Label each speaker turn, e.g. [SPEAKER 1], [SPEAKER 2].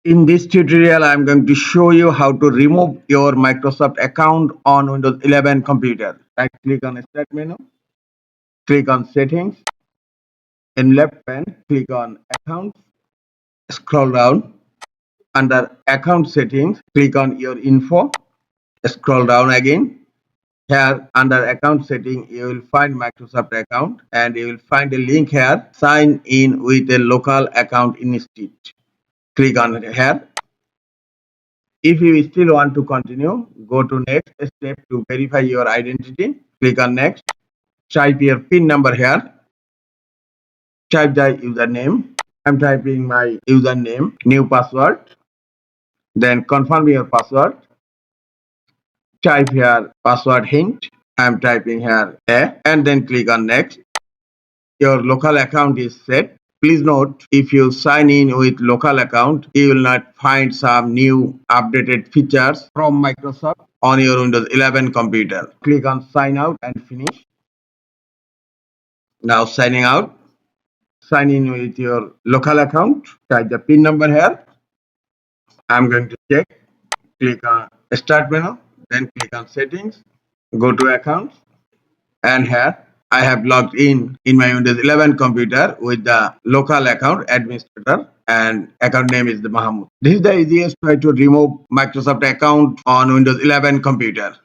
[SPEAKER 1] In this tutorial, I'm going to show you how to remove your Microsoft account on Windows 11 computer. Right click on Start menu, click on Settings. In left pane, click on Accounts. Scroll down. Under Account Settings, click on Your Info. Scroll down again. Here under Account Setting, you will find Microsoft account and you will find a link here. Sign in with a local account instead. Click on it here. If you still want to continue, go to next step to verify your identity. Click on next. Type your PIN number here. Type the username. I'm typing my username, new password. Then confirm your password. Type here password hint. I'm typing here A and then click on next. Your local account is set. Please note, if you sign in with local account, you will not find some new updated features from Microsoft on your Windows 11 computer. Click on sign out and finish. Now signing out. Sign in with your local account. Type the PIN number here. I'm going to check. Click on start menu. Then click on settings. Go to accounts. And here I have logged in my Windows 11 computer with the local account administrator and account name is the Mahmoud. This is the easiest way to remove Microsoft account on Windows 11 computer.